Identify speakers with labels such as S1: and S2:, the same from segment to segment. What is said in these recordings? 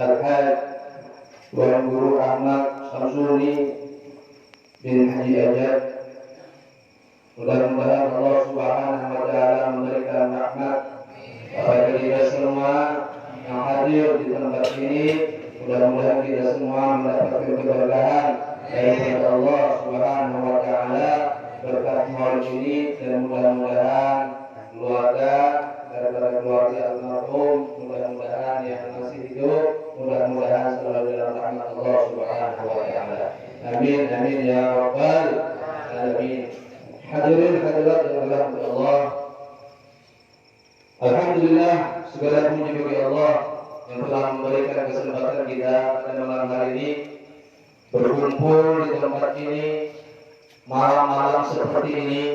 S1: Al-Haj Tuan Guru Ahmad Samsuni bin Haji Ajad. Mudah-mudahan Allah Subhanahu wa Ta'ala memberikan rahmat kepada kita semua yang hadir di tempat ini. Mudah-mudahan kita semua mendapatkan keberkahan dari Allah Subhanahu wa Ta'ala berkat maulid ini, dan mudah-mudahan keluarga almarhum, mudah-mudahan yang masih hidup, mudah-mudahan selalu dalam rahmat Allah Subhanahu wa Ta'ala. Amin amin ya rabbal alamin. Hadirin hadirat yang dirahmati Allah, alhamdulillah, segala puji bagi Allah yang telah memberikan kesempatan kita pada malam hari ini berkumpul di tempat ini malam-malam seperti ini.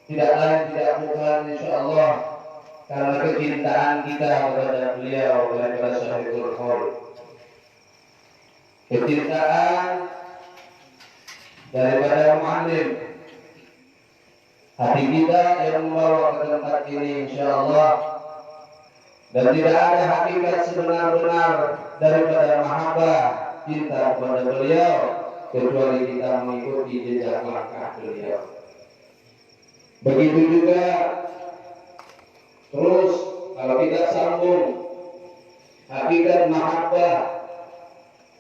S1: Tidak lain tidak bukan insyaallah karena kecintaan kita kepada beliau, kepada Sahibul Qaul. Kecintaan daripada mu'allim hati kita yang membawa ke tempat ini insyaallah. Dan tidak ada hakikat sebenar-benar daripada mahabbah cinta kepada beliau kecuali kita mengikuti jejak langkah beliau. Begitu juga terus kalau kita sambung hakikat mahabbah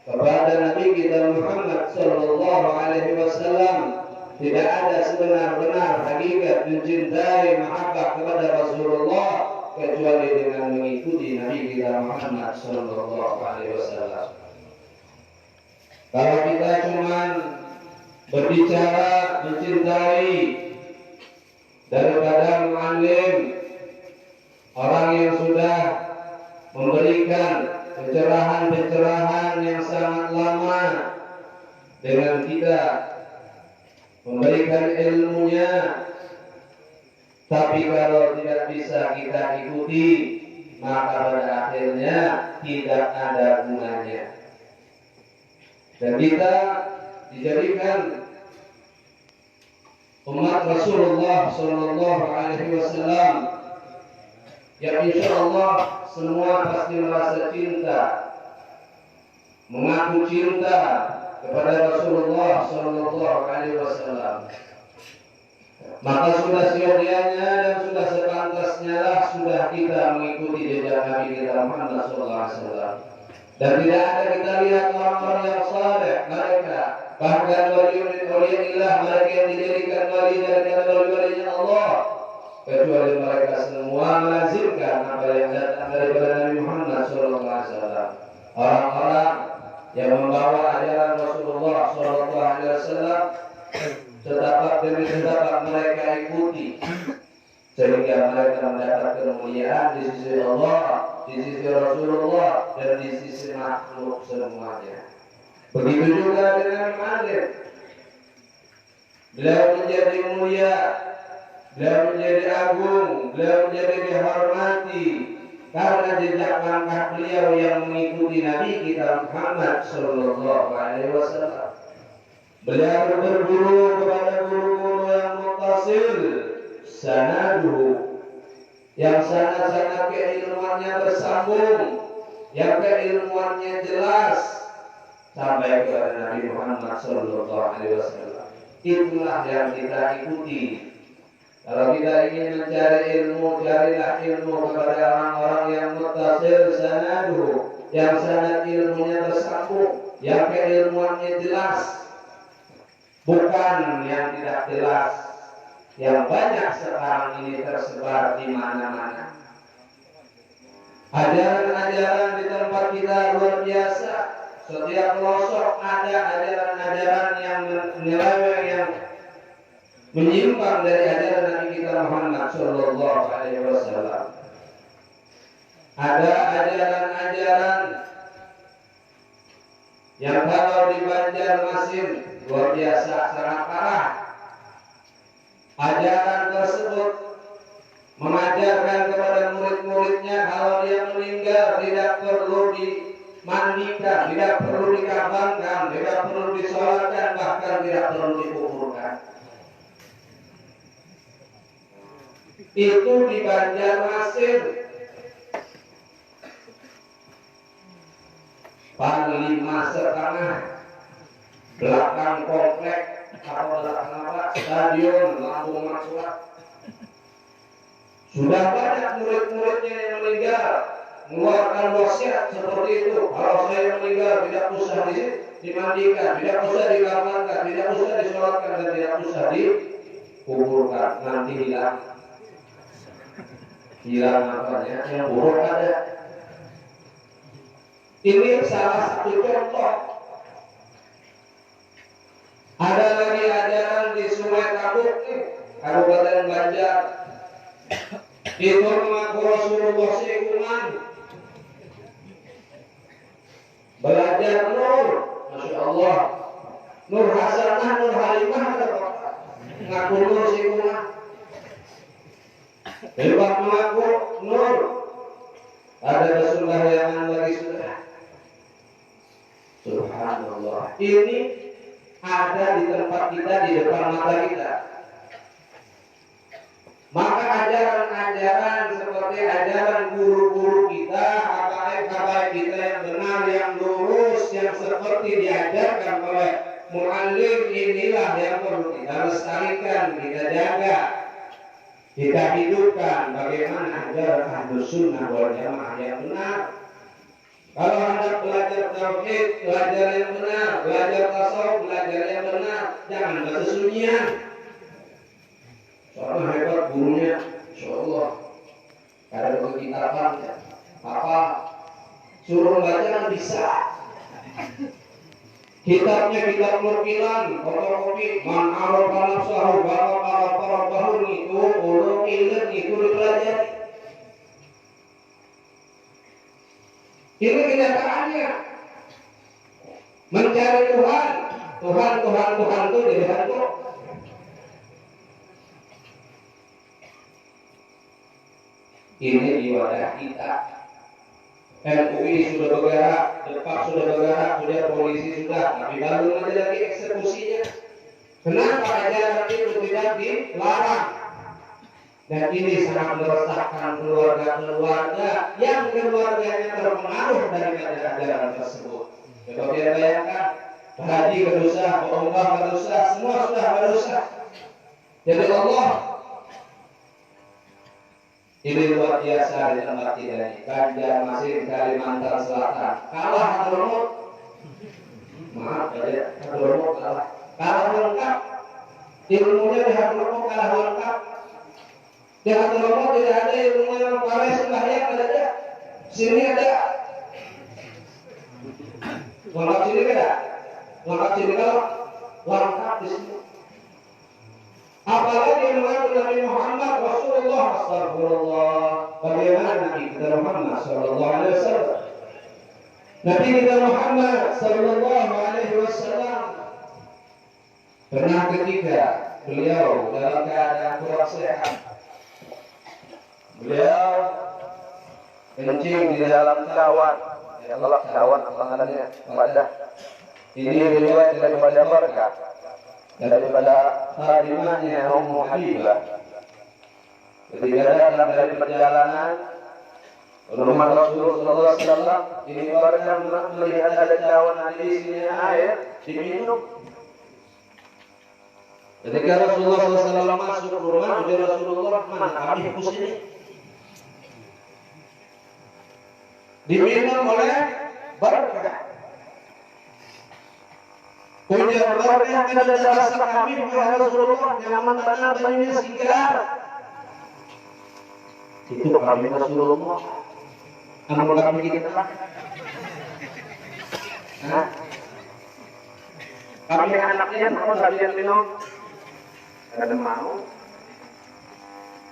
S1: kepada Nabi kita Muhammad sallallahu alaihi wasallam, tidak ada sebenar-benar hakikat mencintai mahabbah kepada Rasulullah kecuali dengan mengikuti Nabi kita Muhammad sallallahu alaihi wasallam. Kalau kita cuma berbicara mencintai daripada mu'allim, orang yang sudah memberikan pencerahan-pencerahan yang sangat lama dengan kita, memberikan ilmunya, tapi kalau tidak bisa kita ikuti, maka pada akhirnya tidak ada gunanya. Dan kita dijadikan umat Rasulullah sallallahu alaihi wasallam yang insyaallah semua pasti merasa cinta, mengaku cinta kepada Rasulullah sallallahu alaihi wasallam. Maka sudah seyogianya dan sudah sepantasnya lah sudah kita mengikuti jejak Nabi kita Muhammad sallallahu alaihi wasallam. Dan tidak ada kita lihat orang-orang yang saleh, mereka bahkan wali-waliillah, mereka yang dijadikan wali dari wali-walinya Allah, kecuali mereka semua melazimkan apa yang datang daripada Nabi Muhammad SAW. Orang-orang yang membawa ajaran Rasulullah SAW setapak demi setapak mereka ikuti, sehingga mereka mendapat kemuliaan di sisi Allah, di sisi Rasulullah, dan di sisi makhluk semuanya. Begitu juga dengan Malik. Beliau menjadi mulia, beliau menjadi agung, beliau menjadi dihormati karena jejak langkah beliau yang mengikuti Nabi kita Muhammad sallallahu alaihi wasallam. Beliau berguru kepada guru-guru yang muttasil sanaduhu, yang sanad-sanad keilmuannya bersambung, yang keilmuannya jelas sampai kepada Nabi Muhammad sallallahu alaihi wasallam. Itulah yang kita ikuti. Kalau kita ingin mencari ilmu, carilah ilmu kepada orang-orang yang muttasil sanaduhu, yang sanad ilmunya bersambung, yang keilmuannya jelas, bukan yang tidak jelas, yang banyak sekarang ini tersebar di mana-mana. Ajaran-ajaran di tempat kita luar biasa. Setiap pelosok ada ajaran-ajaran yang menyeleweng, yang menyimpang dari ajaran Nabi kita Muhammad sallallahu alaihi wasallam. Ada ajaran-ajaran yang kalau di Banjarmasin luar biasa sangat parah. Ajaran tersebut mengajarkan kepada murid-muridnya kalau dia meninggal tidak perlu dimandikan, tidak perlu dikafankan, tidak perlu disolatkan, bahkan tidak perlu dikuburkan. Itu di Banjarmasin. depan 5,5, belakang komplek atau belakang apa stadion Lampung Maksurat. Sudah banyak murid-muridnya yang meninggal mengeluarkan wasiat seperti itu. Kalau saya meninggal tidak usah dimandikan, tidak usah dikafankan, tidak usah disolatkan, dan tidak usah dikuburkan, nanti hilang apanya yang buruk ada. Ini salah satu contoh. Ada lagi ajaran di Sungai Tabuk, Kabupaten Banjar. Itu mengaku Rasulullah sekuman. Belajar nur, Masya Allah. Nur Hasanah, Nur Halimah, mengaku nur sekuman. Hebat mengaku nur. Ada kesembahyaan lagi sudah. Subhanallah. Ini ada di tempat kita, di depan mata kita. Maka ajaran-ajaran seperti ajaran guru-guru kita, habaib-habaib kita yang benar, yang lurus, yang seperti diajarkan oleh muallim, inilah yang perlu kita lestarikan, kita jaga, kita hidupkan. Bagaimana ajaran Ahlus Sunnah wal Jamaah yang benar. Kalau Anda belajar tauhid, belajar yang benar, belajar tasawuf, belajar yang benar, jangan kesunyian. Soalnya hebat gurunya, Insya Allah. Ada kekitaban, apa suruh baca bisa. Kitabnya kitab Nurkilan, fotokopi, man arafa nafsahu baqa arafa itu ulul ilm itu dipelajari. Ini kenyataannya. Mencari Tuhan itu dibantu. Ini di wadah kita. MUI sudah bergerak, Depak sudah bergerak, sudah polisi sudah, tapi baru nanti lagi eksekusinya. Kenapa ajaran itu tidak dilarang? Dan ini sangat meresahkan keluarga-keluarga yang keluarganya terpengaruh dari ajaran tersebut. Coba kita bayangkan, haji berdosa, umrah berdosa, semua sudah berdosa. Jadi Allah, ini luar biasa di tempat kita ini. Banjarmasin, Kalimantan Selatan. Kalah Hadramut. Maaf ya, Hadramut kalah. Kalah lengkap. Ilmunya di Hadramut kalah lengkap. Di Hadramut tidak ada ilmu yang paling sembahyang ada. Sini ada. Lengkap sini ada. Lengkap sini kalau lengkap di sini. Apalagi mengaku Nabi Muhammad Rasulullah, astagfirullah. Bagaimana kita Muhammad sallallahu alaihi wasallam? Nabi kita Muhammad sallallahu alaihi wasallam pernah ketika beliau dalam keadaan kurang sehat, beliau kencing di dalam cawan. Ya, kalau cawan apa namanya? Wadah. Ini riwayat daripada Barkah, daripada khadimahnya Ummu Habibah. Ketika datang dari perjalanan rumah Rasulullah SAW, ini Barkah melihat ada cawan isinya air, diminum. Ketika Rasulullah SAW masuk ke rumah, ujar Rasulullah, mana kami kusini? Diminum oleh Barkah. Ujar Barkah, kada rasa kami wahai Rasulullah, nyaman benar banyak segar. Itu kami Rasulullah. Amun kami kita lah. Nah, kami anaknya mau sajian minum, kada mau.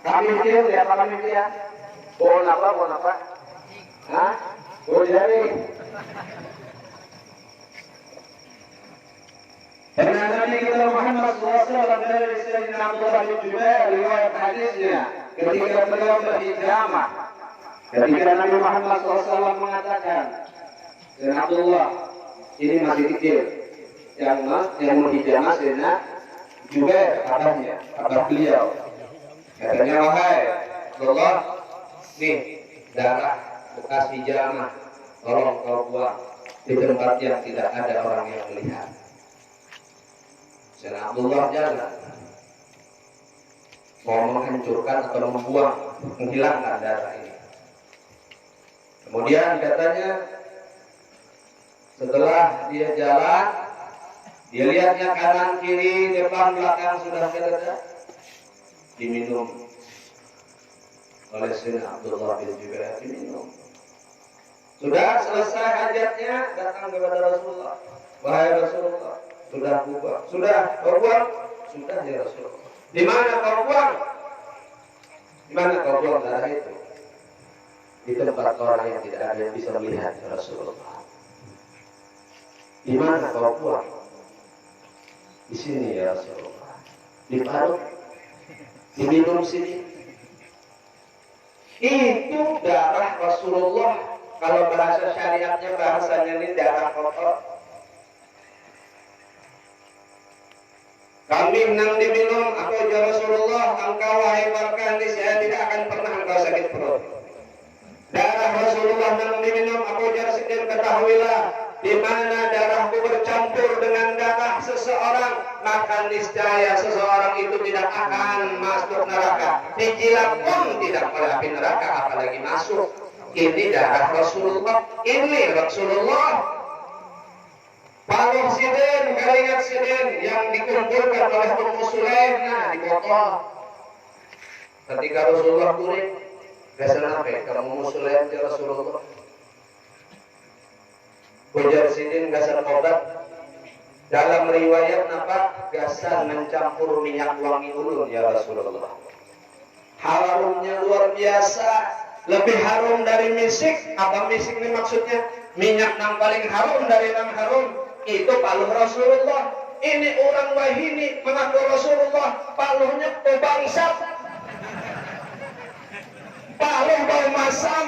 S1: Kami dia lihat kami dia. Bon apa? Hah? Bon jari. Karena Nabi kita Muhammad SAW dari Sayyidina Abdullah bin Jubair riwayat hadisnya ketika beliau berhijamah, ketika Nabi Muhammad SAW mengatakan, dan Abdullah ini masih kecil, yang menghijamah Sayyidina Jubair, abah beliau, katanya, wahai Abdullah, nih darah bekas hijamah, tolong kau buang. di tempat yang tidak ada orang yang melihat. Sayyidina Abdullah jalan mau menghancurkan atau membuang, menghilangkan darah ini. Kemudian katanya setelah dia jalan, dia lihatnya kanan kiri depan belakang sudah tidak, diminum oleh Sayyidina Abdullah bin Jubair, diminum. Sudah selesai hajatnya, datang kepada Rasulullah. Wahai Rasulullah, sudah buang. Sudah kau buang? Sudah ya Rasulullah. Di mana kau buang? Di mana kau buang darah itu? Di tempat orang yang tidak ada yang bisa melihat ya Rasulullah. Di mana kau buang? Di sini ya Rasulullah. Diparut, diminum sini. Itu darah Rasulullah. Kalau bahasa syariatnya, bahasanya ini darah kotor. Kami menang diminum, aku ya Rasulullah, engkau wahai Barkah, ini saya tidak akan pernah engkau sakit perut. Darah Rasulullah menang diminum, aku ya Sidin, ketahuilah, di mana darahku bercampur dengan darah seseorang, maka niscaya seseorang itu tidak akan masuk neraka. Dijilat pun tidak melewati neraka, apalagi masuk. Ini darah Rasulullah, ini Rasulullah. Paruh sidin, keringat sidin yang dikumpulkan oleh Ummu Sulaim, nah di botol. Ketika Rasulullah kuring, biasa apa ya? Kalau Ummu Sulaim ya Rasulullah. Ujar sidin gasan obat. Dalam riwayat napa gasan mencampur minyak wangi ulun ya Rasulullah. Harumnya luar biasa. Lebih harum dari misik. Apa misik ini maksudnya? Minyak yang paling harum dari yang harum. Itu paluh Rasulullah. Ini orang wahini mengaku Rasulullah. Paluhnya bangsat. Paluh bau masam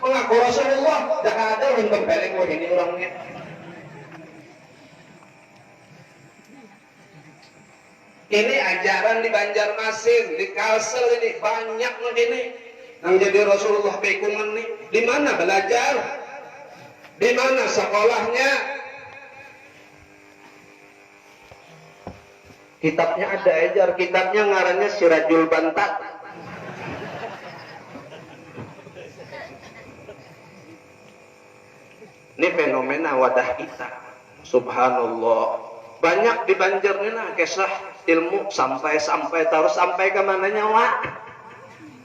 S1: mengaku Rasulullah. Dah ada untuk peleng wahini orangnya. Ini ajaran di Banjarmasin, di Kalsel ini banyak ini. Yang jadi Rasulullah bekungan nih, di mana belajar? Di mana sekolahnya? Kitabnya ada ejar, kitabnya ngarannya Sirajul Bantat. Ini fenomena wadah kita. Subhanallah. Banyak di Banjar ini nah, kisah ilmu sampai terus sampai ke mananya wak.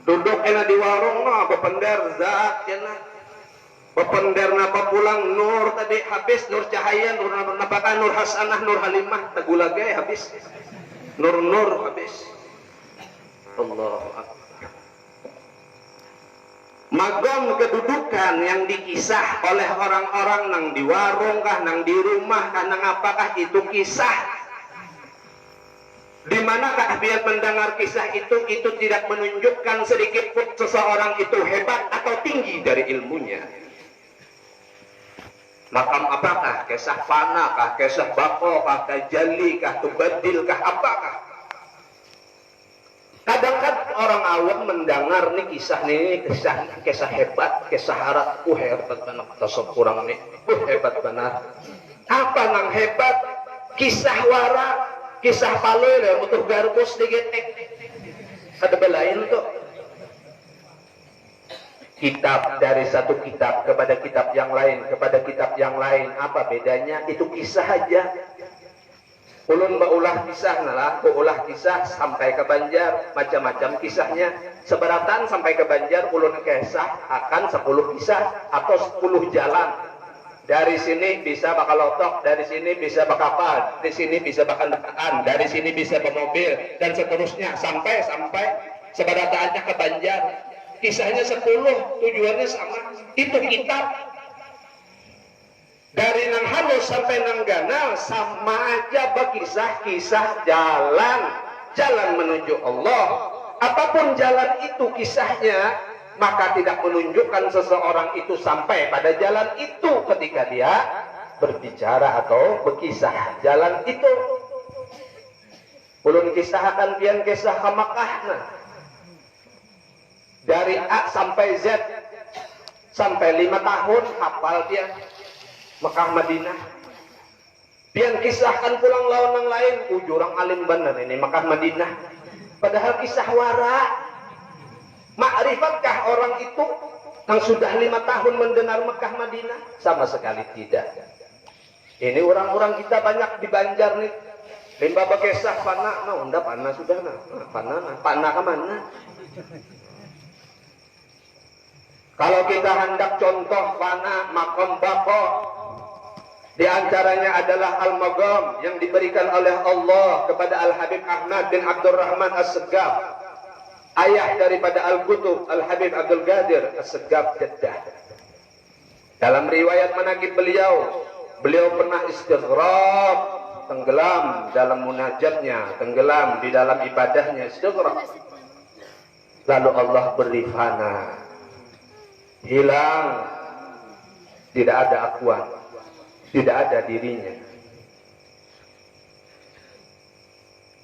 S1: Duduk enak di warung no, bepender zat enak. Bepender napa pulang nur tadi habis, nur cahaya, nur napaka, nur hasanah, nur halimah, tegulagay habis. Nur habis. Allahu Akbar. Magam kedudukan yang dikisah oleh orang-orang nang di warung kah, nang di rumah kah, nang apakah itu kisah. Di manakah biar mendengar kisah itu tidak menunjukkan sedikit pun seseorang itu hebat atau tinggi dari ilmunya. Makam apakah? Kisah fana kah? Kisah bako kah? Tajali kah? Tubadil kah? Apakah? Kadang-kadang orang awam mendengar nih kisah hebat, kisah harat, hebat benar, tasawuf kurang nih, hebat benar. Apa nang hebat? Kisah wara, kisah paleur, utuh garbus digetek. Ada belain tuh. Kitab dari satu kitab kepada kitab yang lain, kepada kitab yang lain, apa bedanya? Itu kisah aja. Ulun baulah kisah nalah, baulah kisah sampai ke Banjar, macam-macam kisahnya. Seberatan sampai ke Banjar, ulun kisah akan 10 kisah atau 10 jalan. Dari sini bisa bakal lotok, dari sini bisa bakal kapal, dari sini bisa bakal dekaan, dari sini bisa bermobil, dan seterusnya sampai seberataannya ke Banjar. Kisahnya 10, tujuannya sama. Itu kitab. Dari nang halus sampai nang ganal sama aja berkisah-kisah jalan menuju Allah. Apapun jalan itu kisahnya, maka tidak menunjukkan seseorang itu sampai pada jalan itu ketika dia berbicara atau berkisah jalan itu. Ulun kisahkan pian kisah ke Makkah nah. Dari A sampai Z sampai 5 tahun hafal dia.
S2: Mekah Madinah. Pian kisahkan pulang lawan yang lain, ujurang alim bener ini Mekah Madinah. Padahal kisah wara. Ma'rifatkah orang itu yang sudah 5 tahun mendengar Mekah Madinah? Sama sekali tidak. Ini orang-orang kita banyak di Banjar nih. Limba bekesah panah, nah unda panah sudah nah, panah ke mana? Kalau kita hendak contoh panah makom bako, di antaranya adalah al-magam yang diberikan oleh Allah kepada Al-Habib Ahmad bin Abdurrahman As-Segaf, ayah daripada Al-Qutub Al-Habib Abdul Qadir As-Segaf Jeddah. Dalam riwayat manaqib beliau pernah istighraq, tenggelam dalam munajatnya, tenggelam di dalam ibadahnya, istighraq. Lalu Allah beri fana, hilang, tidak ada akuan, tidak ada dirinya.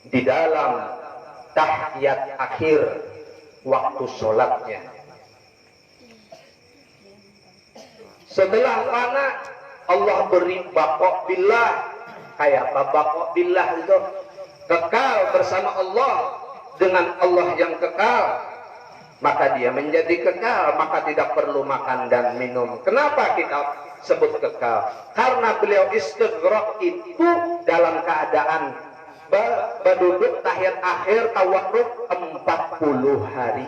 S2: Di dalam tahiyat akhir waktu sholatnya, setelah fana, Allah beri baqo billah. Kayak apa baqo billah itu? Kekal bersama Allah, dengan Allah yang kekal, maka dia menjadi kekal, maka tidak perlu makan dan minum. Kenapa kita sebut kekal? Karena beliau istighraq itu dalam keadaan berduduk tahiyat akhir tawarruk 40 hari.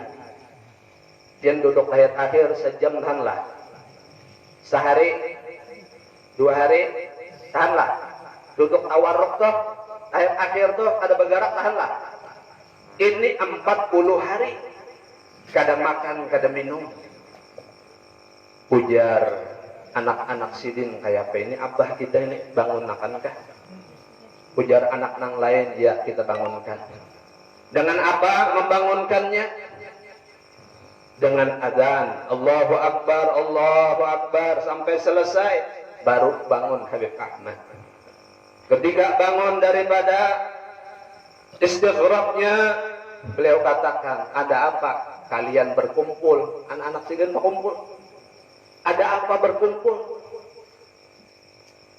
S2: Dia duduk tahiyat akhir sejam tahanlah, sehari 2 hari tahanlah, duduk tawarruk tuh tahiyat akhir tuh ada bergerak tahanlah. Ini 40 hari kada makan kada minum. Ujar anak-anak sidin kayak apa ini, abah kita ini bangun makan kah? Ujar anak nang lain, ya kita bangunkan. Dengan apa membangunkannya? Dengan adzan Allahu Akbar sampai selesai, baru bangun Habib Ahmad. Ketika bangun daripada istighraqnya, beliau katakan, ada apa kalian berkumpul? Anak-anak sidin berkumpul. Ada apa berkumpul?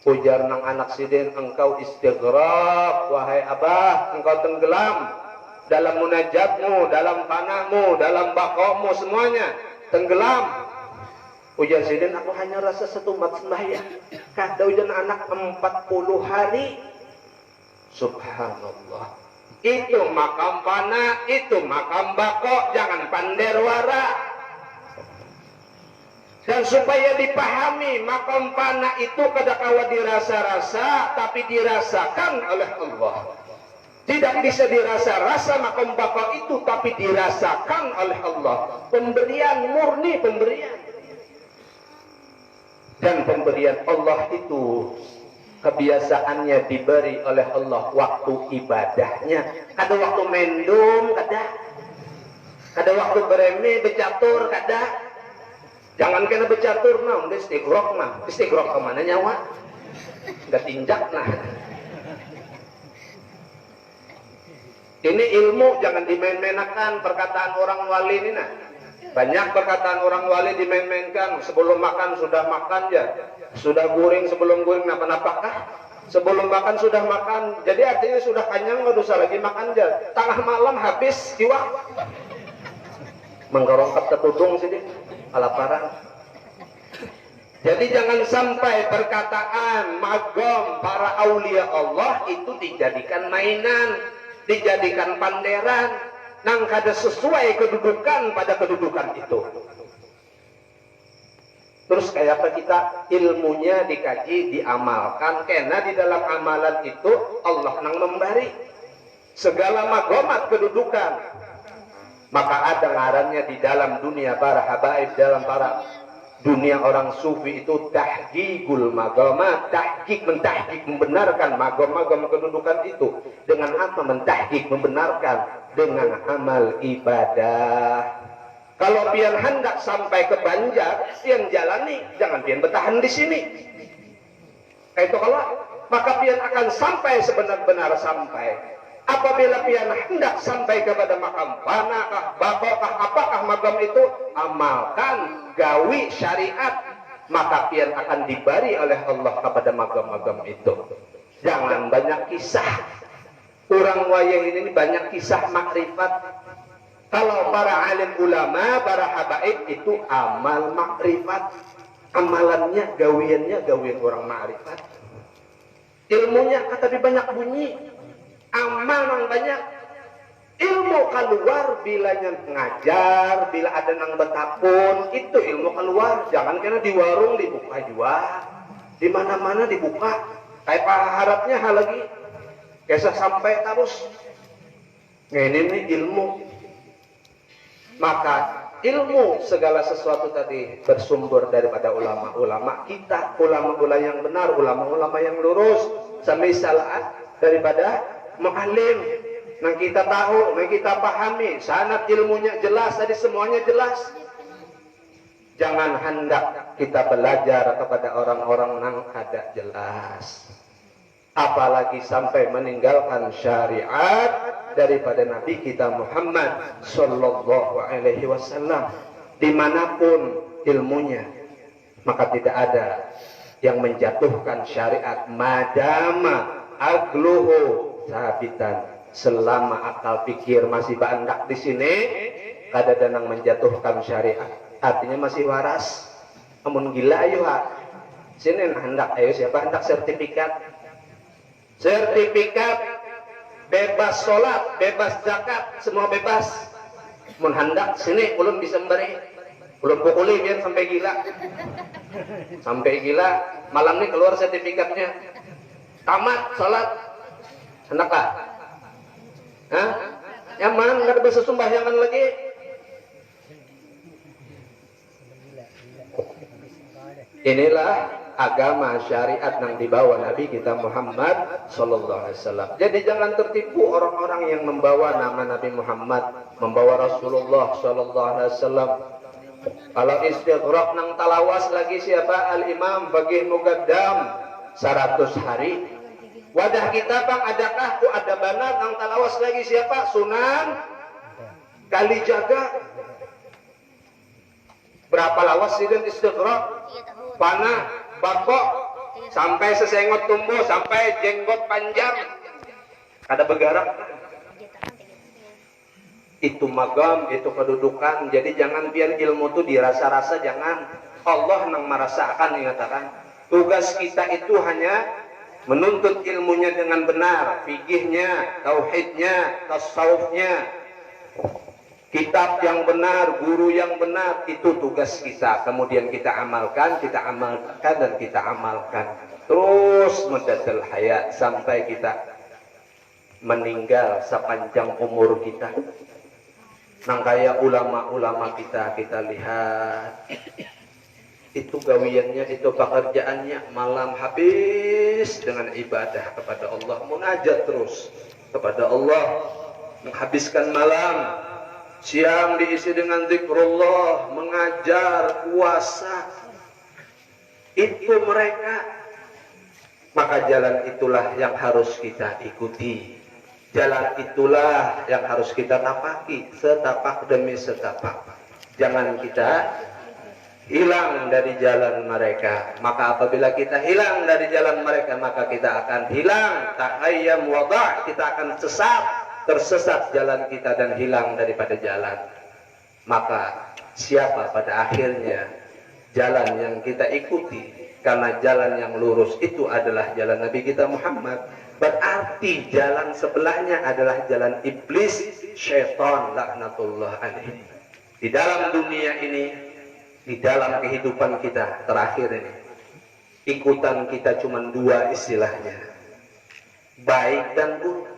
S2: Ujar nang anak sidin, engkau istighraq wahai abah, engkau tenggelam dalam munajatmu, dalam panahmu, dalam bakomu, semuanya tenggelam. Ujar sidin, aku hanya rasa setumat sembahyang. Kata ujar anak 40 hari. Subhanallah. Itu makam panah, itu makam bako, jangan panderwara. Dan supaya dipahami, makam panah itu kadakawa dirasa-rasa, tapi dirasakan oleh Allah. Tidak bisa dirasa-rasa makam bako itu, tapi dirasakan oleh Allah. Pemberian murni, pemberian. Dan pemberian Allah itu kebiasaannya diberi oleh Allah waktu ibadahnya. Ada waktu mendung, ada waktu beremi, becatur, jangan kena becatur, nah, istighraq mah, istighraq kemana nyawa? Nggak tinjak nah. Ini ilmu jangan dimain-mainakan, perkataan orang wali ini nah. Banyak perkataan orang wali dimain-mainkan. Sebelum makan sudah makan ya, sudah guring sebelum guring napa-napakah? Sebelum makan sudah makan. Jadi artinya sudah kenyang nggak usah lagi makan ya. Tengah malam habis iwak. Menggerongkap ketudung sini, kelaparan. Jadi jangan sampai perkataan magom para aulia Allah itu dijadikan mainan, dijadikan panderan. Nang kada sesuai kedudukan pada kedudukan itu. Terus kayak apa kita ilmunya dikaji, diamalkan, karena di dalam amalan itu Allah nang memberi segala magomat kedudukan. Maka ada ngarannya di dalam dunia para habaib, dalam para dunia orang sufi itu tahqiqul magamat, tahqiq, mentahqiq, membenarkan magam-magam kedudukan itu. Dengan apa mentahqiq, membenarkan? Dengan amal ibadah. Kalau pian hendak sampai ke Banjar, pian jalani, jangan pian bertahan di sini. Itu kalau maka pian akan sampai sebenar-benar sampai. Apabila pian hendak sampai kepada makam panakah, bakokah, apakah makam itu, amalkan, gawi syariat, maka pian akan diberi oleh Allah kepada magam-magam itu. Jangan banyak kisah. Orang wayang ini banyak kisah makrifat. Kalau para alim ulama, para habaib itu amal makrifat. Amalannya, gawiannya, gawian orang makrifat. Ilmunya kata banyak bunyi. Amal yang banyak. Ilmu keluar bila ngajar, bila ada nang betapun, itu ilmu keluar. Jangan kena di warung dibuka jual, di mana-mana dibuka. Kayak harapnya hal lagi, kisah sampai terus. Nah, ini ilmu. Maka ilmu segala sesuatu tadi bersumber daripada ulama-ulama kita, ulama-ulama yang benar, ulama-ulama yang lurus. Semisal daripada mu'alim. Nang kita tahu, nang kita pahami, sanad ilmunya jelas, tadi semuanya jelas. Jangan hendak kita belajar kepada orang-orang nang ada jelas. Apalagi sampai meninggalkan syariat daripada Nabi kita Muhammad Sallallahu Alaihi Wasallam. Dimanapun ilmunya, maka tidak ada yang menjatuhkan syariat madama agluhu sabitan. Selama akal pikir masih bandak di sini, kada danang menjatuhkan syariat. Artinya masih waras. Amun gila ayo ha. Sini hendak ayo siapa hendak sertifikat? Sertifikat bebas sholat, bebas zakat, semua bebas. Mun hendak sini ulun bisa memberi. Ulun pukuli biar sampai gila. Sampai gila, malam ini keluar sertifikatnya. Tamat sholat. Hendakkah? Hah? Yang mana nggak bisa sembahyangan lagi? Inilah agama syariat yang dibawa Nabi kita Muhammad Sallallahu Alaihi Wasallam. Jadi jangan tertipu orang-orang yang membawa nama Nabi Muhammad, membawa Rasulullah Sallallahu Alaihi Wasallam. Kalau istighraq nang talawas lagi siapa al-imam bagi mugaddam 100 hari. Wadah kita bang adakah ku ada banat nang talawas lagi siapa Sunan Kalijaga. Berapa lawas sih dan istighraq? Panah, bakok, sampai sesengot tumbuh, sampai jenggot panjang. Ada bergerak. Itu magam, itu kedudukan. Jadi jangan biar ilmu itu dirasa-rasa, jangan. Allah nang merasakan mengatakan. Tugas kita itu hanya menuntut ilmunya dengan benar, fikihnya, tauhidnya, tasawufnya, kitab yang benar, guru yang benar, itu tugas kita. Kemudian kita amalkan dan kita amalkan terus muddatul hayat sampai kita meninggal sepanjang umur kita. Nang kaya ulama-ulama kita lihat itu gawiannya, itu pekerjaannya malam habis dengan ibadah kepada Allah, munajat terus kepada Allah, menghabiskan malam, siang diisi dengan zikrullah, mengajar, puasa. Itu mereka. Maka jalan itulah yang harus kita ikuti. Jalan itulah yang harus kita tapaki, setapak demi setapak. Jangan kita hilang dari jalan mereka. Maka apabila kita hilang dari jalan mereka, maka kita akan hilang tahayyam wada', kita akan sesat, tersesat jalan kita dan hilang daripada jalan. Maka siapa pada akhirnya jalan yang kita ikuti, karena jalan yang lurus itu adalah jalan Nabi kita Muhammad, berarti jalan sebelahnya adalah jalan iblis, syaitan laknatullah alaihi. Di dalam dunia ini, di dalam kehidupan kita terakhir ini, ikutan kita cuma dua istilahnya, baik dan buruk.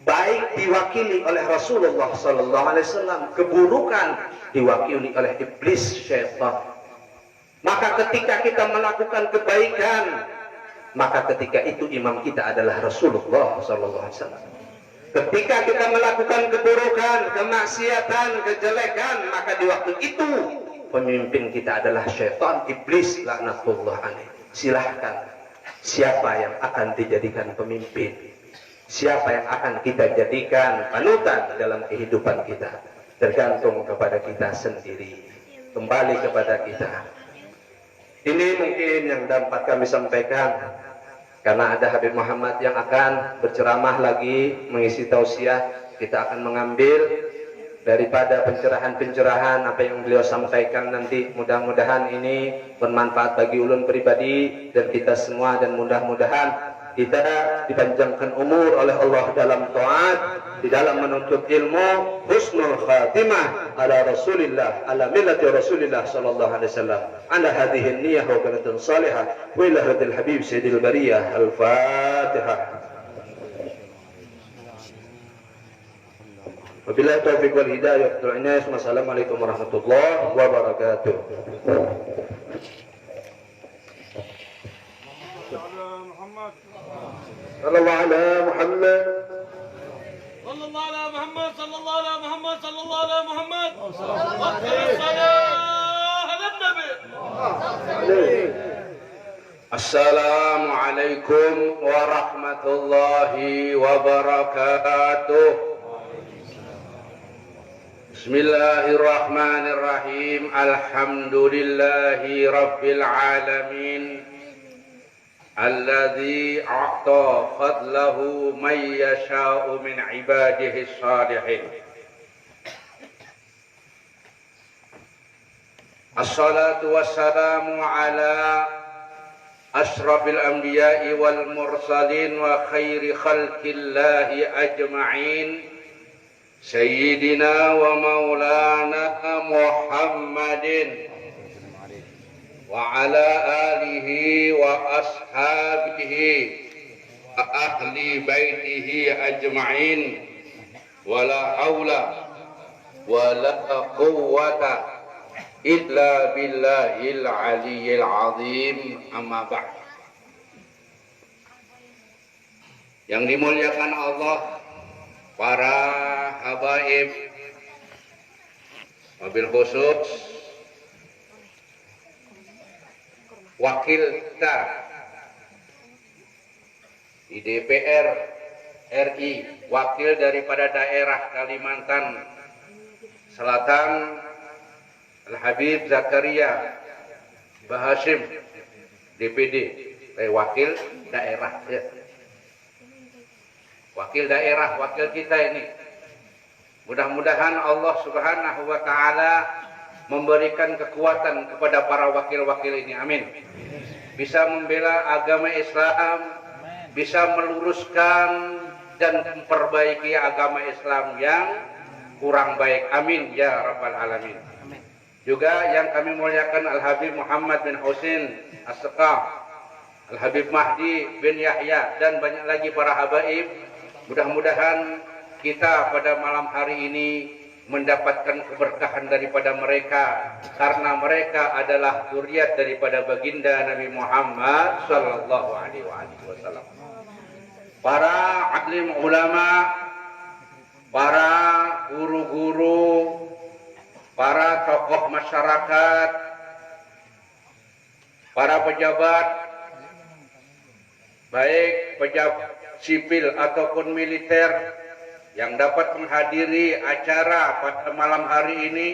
S2: Baik diwakili oleh Rasulullah Sallallahu Alaihi Wasallam, keburukan diwakili oleh iblis syaitan. Maka ketika kita melakukan kebaikan, maka ketika itu imam kita adalah Rasulullah Sallallahu Alaihi Wasallam. Ketika kita melakukan keburukan, kemaksiatan, kejelekan, maka di waktu itu pemimpin kita adalah syaitan, iblis laknatullah alaih. Silahkan, siapa yang akan dijadikan pemimpin, siapa yang akan kita jadikan panutan dalam kehidupan kita, tergantung kepada kita sendiri, kembali kepada kita. Ini mungkin yang dapat kami sampaikan, karena ada Habib Muhammad yang akan berceramah lagi mengisi tausiah. Kita akan mengambil daripada pencerahan-pencerahan apa yang beliau sampaikan nanti. Mudah-mudahan ini bermanfaat bagi ulun pribadi dan kita semua, dan mudah-mudahan kita dipanjangkan umur oleh Allah dalam taat, di dalam menuntut ilmu, husnul khatimah ala Rasulillah, ala millati Rasulillah sallallahu alaihi wasallam, ala hadhihi niyyah wa kanatun salihah wa ila hadil habib sayyidil bariyah. Al-Fatihah. Wabillahi taufiq wal hidayah. Wassalamualaikum warahmatullahi wabarakatuh. Sallallahu ala Muhammad.
S3: Sallallahu ala Muhammad. Sallallahu ala Muhammad. Sallallahu ala Muhammad. Wassalam ala Nabi.
S2: Assalamualaikum warahmatullahi wabarakatuh. Bismillahirrahmanirrahim. Alhamdulillahi rabbil alamin. Alladzi a'ta fadlahu man yasha'u min ibadihi shalihin. Assalatu wassalamu ala ashrafil anbiya'i wal mursalin wa khairi khalqillahi ajma'in, sayyidina wa maulana Muhammadin wa ala alihi wa ashabihi wa ahli baitihi ajma'in, wa la hawla wa la quwwata illa billahil aliyyil azim. Amma ba'd. Yang dimuliakan Allah, para habaib, wabil khusus wakil kita di DPR RI, wakil daripada daerah Kalimantan Selatan, Al-Habib Zakaria Bahasim, DPD, wakil daerah ya. Wakil daerah, wakil kita ini. Mudah-mudahan Allah Subhanahu wa Ta'ala memberikan kekuatan kepada para wakil-wakil ini. Amin. Bisa membela agama Islam, bisa meluruskan dan memperbaiki agama Islam yang kurang baik. Amin ya rabbal alamin. Juga yang kami muliakan Al-Habib Muhammad bin Husin As-Seqaf, Al-Habib Mahdi bin Yahya, dan banyak lagi para habaib. Mudah-mudahan kita pada malam hari ini mendapatkan keberkahan daripada mereka, karena mereka adalah zuriat daripada baginda Nabi Muhammad sallallahu alaihi wasallam. Para alim ulama, para guru-guru, para tokoh masyarakat, para pejabat, baik pejabat sipil ataupun militer yang dapat menghadiri acara pada malam hari ini,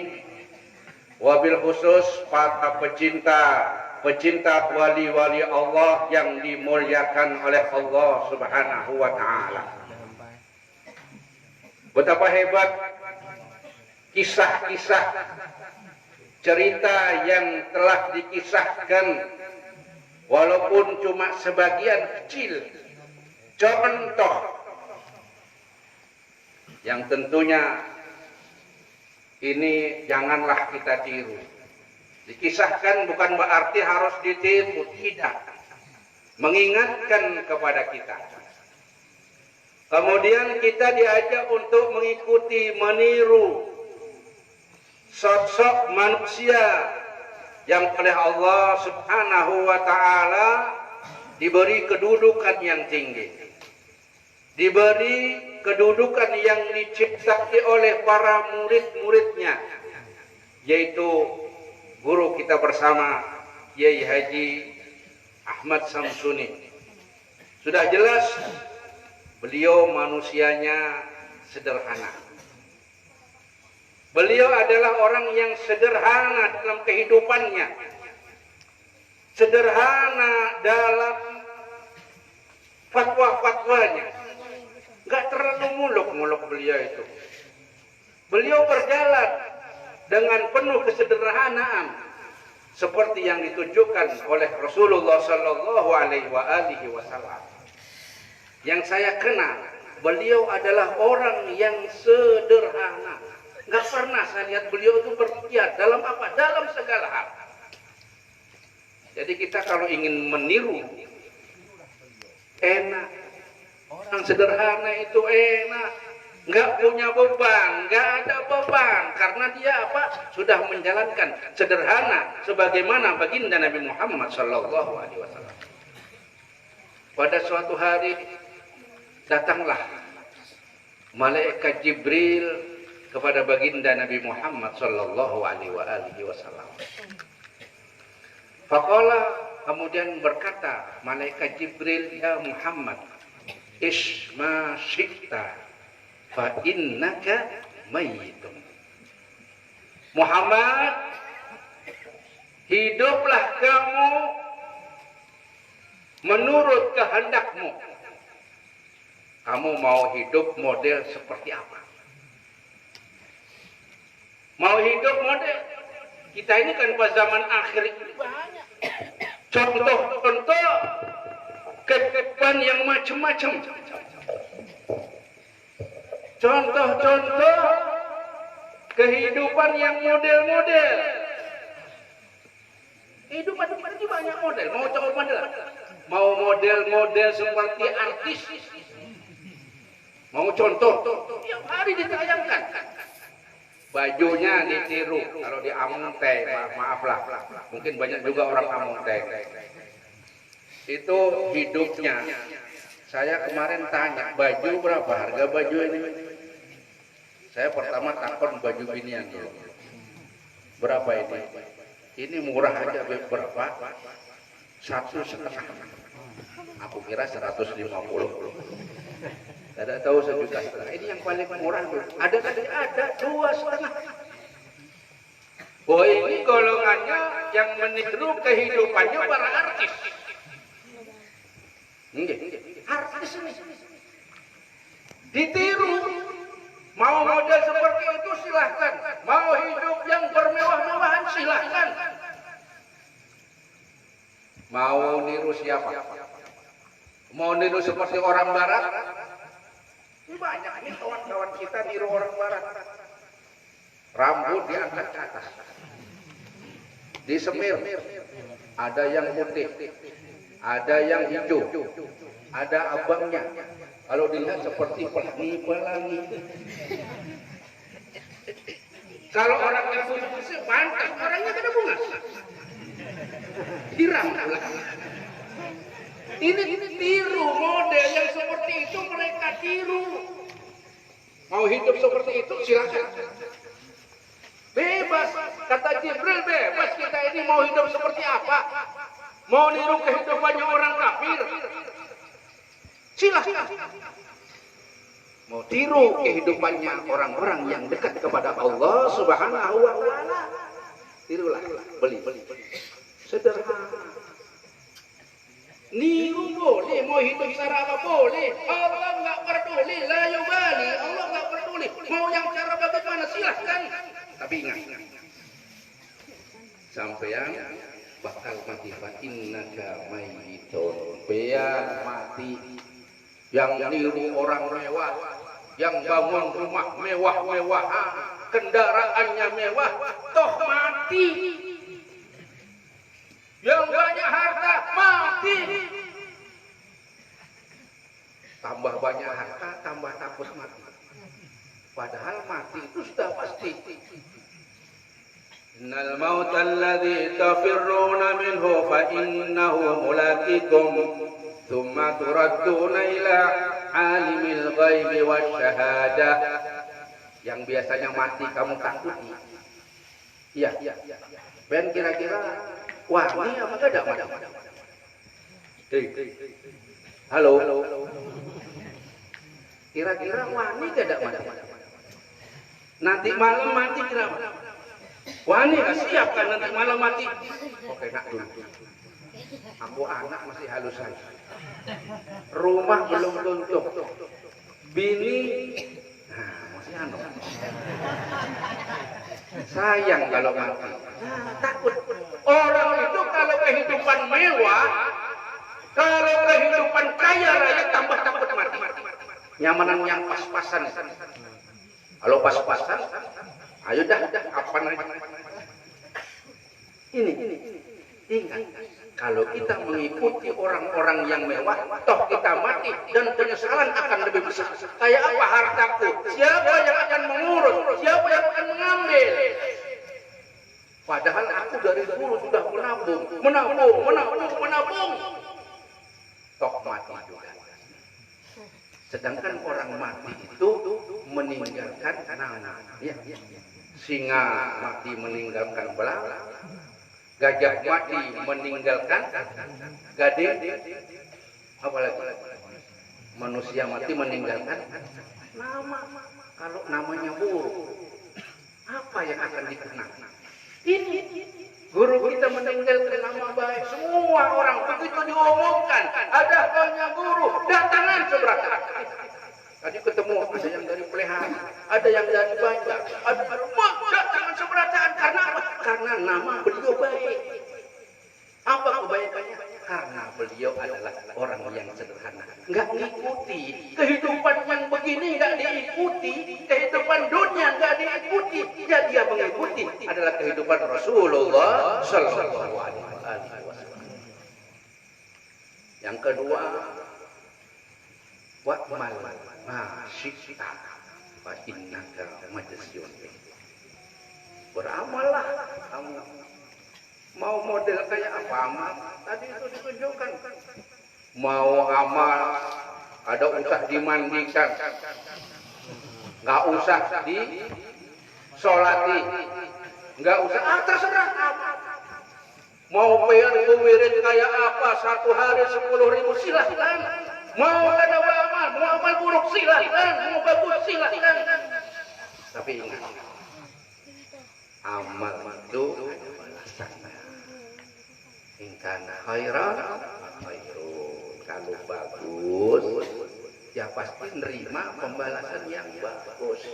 S2: wabil khusus para pecinta wali-wali Allah yang dimuliakan oleh Allah Subhanahu wa Ta'ala. Betapa hebat kisah-kisah cerita yang telah dikisahkan, walaupun cuma sebagian kecil, contoh yang tentunya ini janganlah kita tiru. Dikisahkan bukan berarti harus ditiru, tidak. Mengingatkan kepada kita. Kemudian kita diajak untuk mengikuti, meniru sosok manusia yang oleh Allah Subhanahu wa Ta'ala diberi kedudukan yang tinggi, diberi kedudukan yang diciptai oleh para murid-muridnya, yaitu guru kita bersama Yai Haji Ahmad Samsuni. Sudah jelas beliau manusianya sederhana. Beliau adalah orang yang sederhana dalam kehidupannya. sederhana dalam fatwa-fatwanya, nggak terlalu muluk-muluk beliau itu. Beliau berjalan dengan penuh kesederhanaan seperti yang ditunjukkan oleh Rasulullah Shallallahu Alaihi Wasallam. Yang saya kenal, beliau adalah orang yang sederhana. Nggak pernah saya lihat beliau itu berkiat dalam apa? Dalam segala hal. Jadi kita kalau ingin meniru, enak. Orang sederhana itu enak. Nggak punya beban, nggak ada beban. Karena dia apa? Sudah menjalankan sederhana sebagaimana baginda Nabi Muhammad Sallallahu Alaihi Wasallam. Pada suatu hari datanglah malaikat Jibril kepada baginda Nabi Muhammad Sallallahu Alaihi Wasallam. Faqala, kemudian berkata malaikat Jibril, ya Muhammad, isma syi'ta fa innaka mayyitun. Muhammad, hiduplah kamu menurut kehendakmu. Kamu mau hidup model seperti apa? Mau hidup model? Kita ini kan pada zaman akhir ini banyak contoh-contoh kehidupan yang macam-macam. Contoh-contoh kehidupan yang model-model. Kehidupan itu banyak model. Mau coba model? Mau model-model seperti artis? Mau contoh? Tiap hari ditayangkan. Bajunya ditiru. Kalau di Amunte, maaflah, mungkin banyak juga orang Amunte. Itu hidupnya. Saya kemarin tanya, baju berapa harga baju ini? Saya pertama takon baju binian dulu. Berapa ini? Ini murah aja, berapa? 1,5. Aku kira 150. Tidak tahu 1,5 juta. Ini yang paling murah dulu. Ada 2,5. Oh, ini golongannya yang meniru kehidupannya para artis. Artis ini ditiru. Mau model seperti itu silahkan. Mau hidup yang bermewah-mewahan silahkan. Mau niru siapa? Mau niru seperti orang barat? Ini banyak ini kawan-kawan kita niru orang barat. Rambut diangkat ke atas, disemir. Ada yang putih, ada yang hijau, ada abangnya. Kalau dilihat seperti pelangi-pelangi. Kalau orang yang putih pantas, orangnya kena bunga. Hiram. Ini tiru model yang seperti itu, mereka tiru. Mau hidup seperti itu silakan. Bebas, kata Jibril, bebas kita ini mau hidup seperti apa. Mau niru kehidupannya orang kafir, silakan. Mau tiru kehidupannya orang-orang yang dekat kepada Allah Subhanahu wa Ta'ala, tirulah, beli. Sederhana. Niru boleh, mau hidup cara apa boleh. Allah nggak peduli, la yubali. Allah nggak peduli. Mau yang cara bagaimana silahkan. Tapi ingat, sampean bakal mati. Fa innaka mayyitun. Biar mati. Yang niru orang mewah, yang bangun rumah mewah-mewahan, kendaraannya mewah, toh mati. Yang banyak harta mati. Tambah banyak harta, tambah takut mati. Padahal mati itu sudah pasti. Innal mauta alladhi tafirruna minhu fa innahu mulaqikum thumma turadduna ila alimil ghaibi wasyahadah. Yang biasanya mati kamu takuti. Iya. Ben kira-kira wani apa tidak? Halo. Kira-kira wani tidak? Nanti malam mati kenapa? Wani nggak siap kan nanti malam mati? Oke, nak dulu. Aku anak masih halusan. Rumah belum tuntuk. Bini masih anu. Sayang kalau mati. Takut. Orang itu kalau kehidupan mewah, kalau kehidupan kaya raya tambah takut mati. Nyamanan yang pas-pasan. Kalau pas-pasan, ayo dah kapan aja. Ini. Ingat, kalau kita mengikuti orang-orang yang mewah, toh kita mati dan penyesalan akan lebih besar. Kayak apa hartaku? Siapa yang akan mengurus? Siapa yang akan mengambil? Padahal aku dari dulu sudah menabung. Toh mati juga. Sedangkan orang mati itu meninggalkan nama. Ya. Singa mati meninggalkan belang. Gajah mati meninggalkan gading. Apalagi manusia mati meninggalkan nama. Kalau namanya buruk, apa yang akan dikenang? Ini guru kita meninggalkan nama baik. Semua orang begitu diomongkan, ada banyak guru datangan seberapa. Tadi ketemu ada yang dari Plehan, ada yang dari Banjar, ada rumah datangan seberataan karena apa? Karena nama beliau baik. Apa kebaikannya? Karena beliau adalah orang yang sederhana, nggak ngikuti kehidupan yang begini, nggak diikuti kehidupan dunia, nggak diikuti. Jadi dia mengikuti adalah kehidupan Rasulullah Sallallahu Alaihi Wasallam. Yang kedua, wa'mal masyikta fa innaka majziyun. Beramallah kamu. Mau model kayak apa amal? Tadi itu ditunjukkan. Mau amal ada usah dimandikan, nggak usah disolati, nggak usah. Terserah. Mau wirid kayak apa? 1 hari 10.000 silahkan. Mau ada amal, mau amal buruk silahkan, mau bagus silahkan. Tapi ingat, amal itu ada balasannya. Ingkana khairan, kalau bagus, ya pasti nerima pembalasan yang bagus.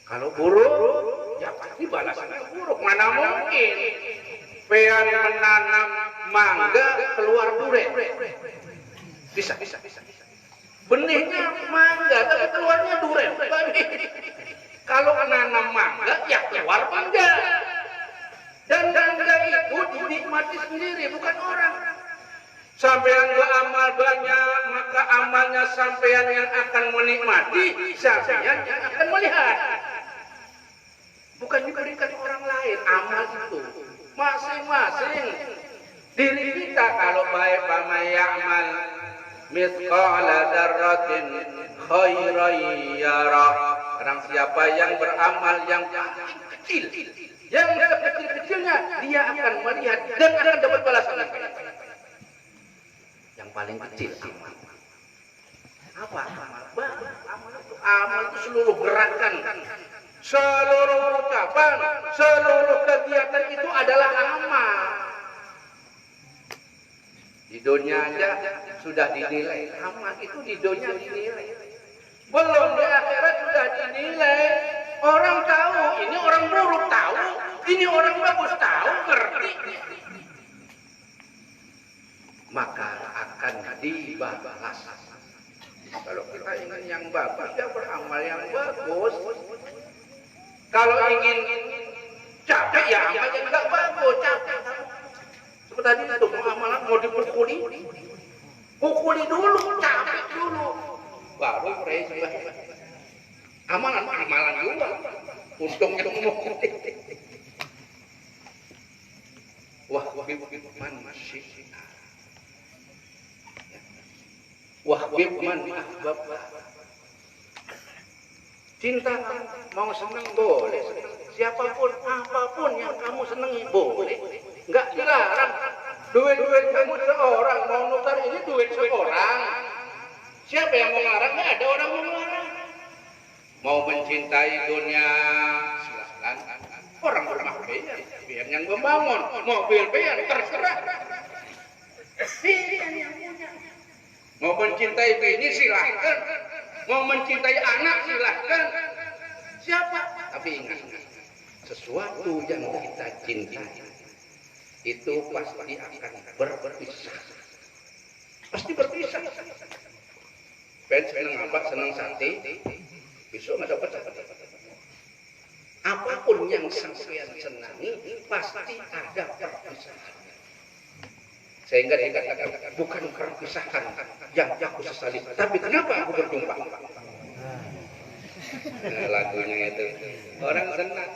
S2: Kalau buruk, ya pasti balasannya buruk. Mana mungkin pean menanam mangga keluar durian? Bisa. Benihnya mangga tapi keluarnya durian. Kalau menanam mangga ya keluar mangga. Dan mangga itu dinikmati sendiri, bukan orang. Sampean beramal banyak, maka amalnya sampean yang akan menikmati, sampean yang akan melihat. Bukan diberikan orang lain amal itu. Masing-masing diri kita kalau baik pamayamal mithqala dzarratin khairan yarah. Orang siapa yang beramal yang paling kecil, yang kecil-kecilnya dia akan melihat dan akan dapat balasan yang paling kecil. Apa amal itu seluruh gerakan, seluruh ucapan, seluruh kegiatan itu adalah amal. Di dunia aja sudah dinilai, amal itu di dunia dinilai. Belum di akhirat sudah dinilai. Orang tahu, ini orang buruk tahu, ini orang bagus tahu, ngerti. Maka akan dibalas. Kalau kita ingin yang bagus, ya beramal yang bagus. Kalau ingin capek, ya amal yang enggak bagus, capek. Seperti tadi itu mau amalan mau dipukuli, pukuli dulu, capek dulu, baru pray sembah. Amalan juga, untungnya memukuli. Wah, man masih. Wahbib man ahbab. Cinta mau senang boleh, siapapun apapun yang kamu senangi boleh, nggak dilarang. Duit kamu seorang mau nutar ini duit seorang. Siapa yang mau larang? Nggak ada orang mau larang. Mau mencintai dunia silahkan. Orang bermahbub biar yang membangun, mobil biar terserah. Biar yang punya. Mau mencintai bini silahkan, mau mencintai anak silahkan. Siapa? Tapi ingat, sesuatu yang kita cintai itu pasti akan berpisah. Pasti berpisah. Fans senang apa? Senang sate. Besok nggak dapat. Apapun yang sampean senangi pasti ada perpisahan. Sehingga dikatakan bukan perpisahan yang aku sesali, tapi kenapa aku berjumpa? Nah, lagunya itu orang senang.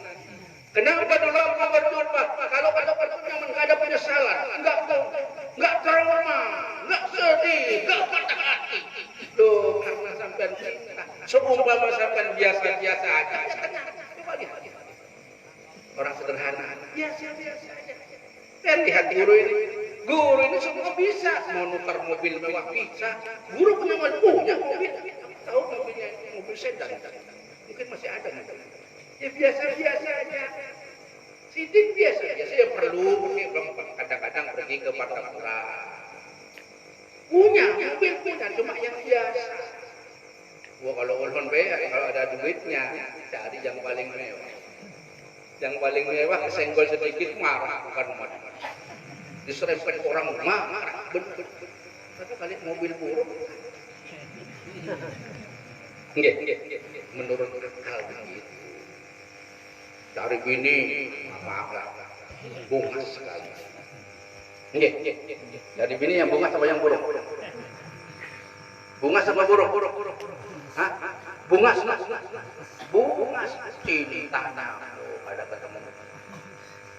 S2: Kenapa dulu aku berjumpa? Kalau nggak ada penyesalan, nggak trauma, nggak sedih, nggak patah hati. Loh, karena sampean cinta. Seumpama sampean biasa-biasa aja. Orang sederhana, biasa-biasa aja. Dan lihat guru ini semua bisa. Mau nukar mobil mewah bisa. Guru punya mobil. Tahu mobilnya mobil sedan. Mungkin masih ada. Ya biasa-biasa aja. Sidik biasa-biasa ya perlu kadang-kadang pergi ke Martapura. Punya mobil punya cuma yang biasa. Gua kalau ulun kalau ada duitnya cari yang paling mewah. Yang paling mewah kesenggol sedikit marah bukan marah. Diserempet orang marah bener. Tapi balik mobil buruk. Nggih. Menurut hal begitu. Cari bini, maaf lah, bunga sekali. Nggih. Cari bini yang bunga sama yang buruk. Bunga sama buruk. Hah? Bunga cinta. Ada ketemu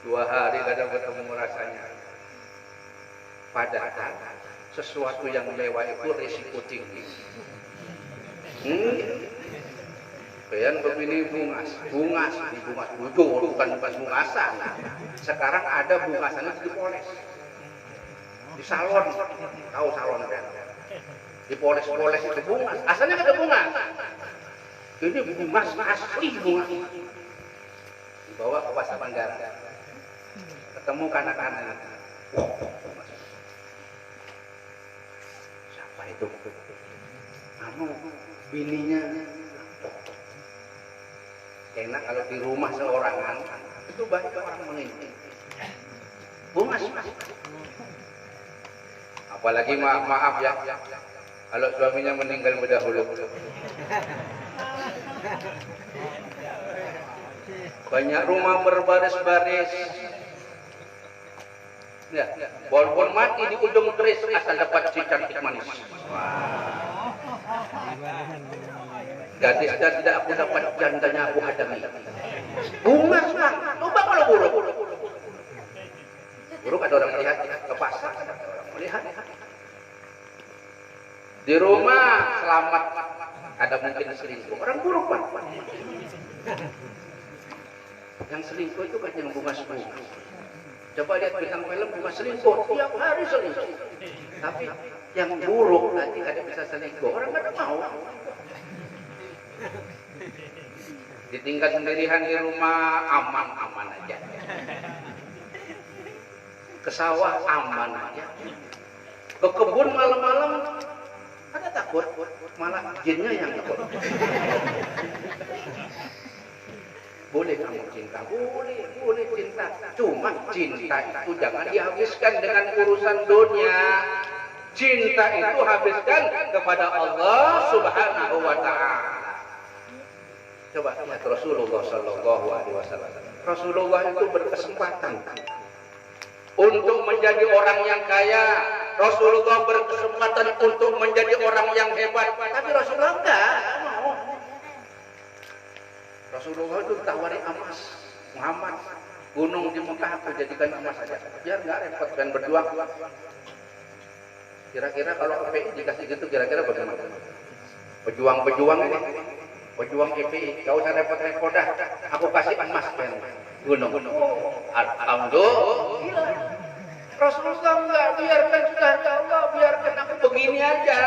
S2: 2 hari kadang ketemu rasanya. Padahal sesuatu yang mewah itu risiko tinggi. Bayan begini bungas bujur bukan bungasan. Sekarang ada bungasannya dipoles di salon, tahu salon kan? Dipoles itu bungas. Asalnya ada bungas. Ini bungas asli bungas. Dibawa ke Pasar Banggara. Ketemu kanak-kanak. Siapa itu? Bininya. Enak kalau di rumah seorangan itu banyak orang mengintip. Bungas. Apalagi maaf ya. Kalau suaminya meninggal berdahulu. Banyak rumah berbaris-baris. Ya, walaupun mati di ujung keris asal dapat si cantik manis. Gadis dan tidak aku dapat jandanya aku hadami. Bunga lah. Coba kalau buruk. Buruk ada orang melihat ke pasar, ada orang melihat. Di rumah selamat ada mungkin selingkuh. Orang buruk Pak. Yang selingkuh itu kan yang bunga bunga. Coba lihat bintang film bunga selingkuh, tiap hari selingkuh. Tapi yang buruk nanti kada bisa selingkuh. Orang kada mau. Ditinggal sendirian di rumah aman aja. Ke sawah aman aja. Ke kebun malam-malam ada takut, malah jinnya yang takut. Boleh kamu cinta, boleh cinta. Cuma cinta itu jangan dihabiskan dengan urusan dunia. Cinta itu habiskan kepada Allah Subhanahu wa Ta'ala. Coba lihat Rasulullah Sallallahu Alaihi Wasallam. Rasulullah itu berkesempatan untuk menjadi orang yang kaya. Rasulullah berkesempatan untuk menjadi orang yang hebat. Tapi Rasulullah enggak mau. Rasulullah itu tawari emas. Muhammad, gunung di Mekah aku jadikan emas saja. Biar enggak repot dan berjuang. Kira-kira kalau FPI dikasih gitu kira-kira bagaimana? Pejuang-pejuang ini. Pejuang FPI, gak usah repot-repot dah. Aku kasih emas kan gunung. Alhamdulillah. Rasulullah enggak, biarkan sudah ya Allah, biarkan aku begini aja.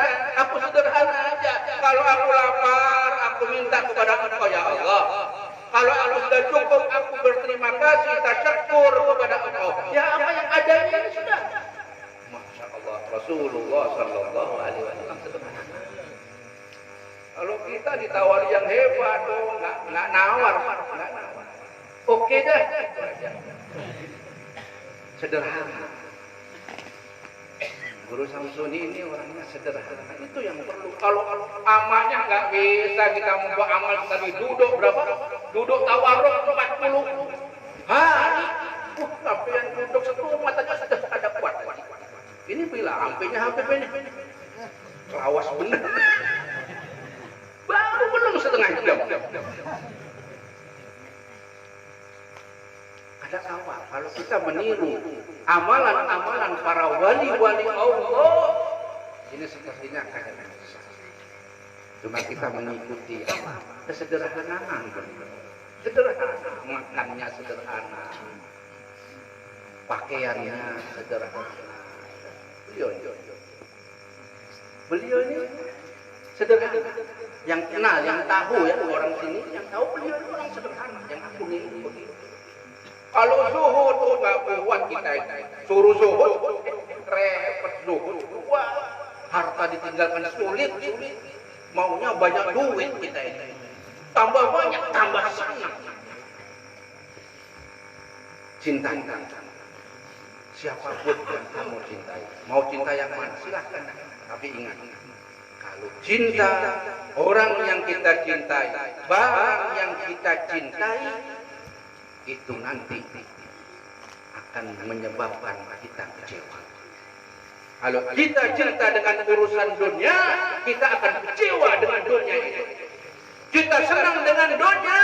S2: Aku sederhana aja. Kalau aku lapar, aku minta kepada Engkau ya Allah. Kalau aku sudah cukup, aku berterima kasih, tasyakur kepada engkau. Ya apa yang adanya ini sudah. Masya Allah, Rasulullah Sallallahu Alaihi Wasallam sederhana. Kalau kita ditawari yang hebat, nggak nawar. Oke dah, itu aja. Sederhana. Guru Samsuni ini orangnya sederhana. Itu yang perlu. Kalau amalnya nggak bisa kita membuat amal tadi duduk berapa? Duduk tawaruk 40 hari. Sampai yang duduk satu matanya sudah ada kuat. Ini bila hampirnya ini. Lawas benar. Baru belum setengah jam. Ada awal. Kalau kita meniru amalan-amalan para wali-wali Allah, ini sepertinya kayak cuma kita mengikuti kesederhanaan. Sederhana, makannya sederhana, pakaiannya sederhana. Beliau ini sederhana. Yang kenal, yang tahu ya orang sini, yang tahu beliau ini orang sederhana, yang aku niru begitu. Kalau zuhud tuh nggak kuat kita, suruh zuhud, repot zuhud. Wah, harta ditinggalkan sulit. Maunya banyak duit kita ini. Tambah banyak, tambah senang. Cintakan siapapun yang kamu cintai. Mau cinta yang mana silahkan. Tapi ingat, kalau cinta orang yang kita cintai, barang yang kita cintai, itu nanti akan menyebabkan kita kecewa. Kalau kita cinta dengan urusan dunia, kita akan kecewa dengan dunia itu. Kita senang dengan dunia,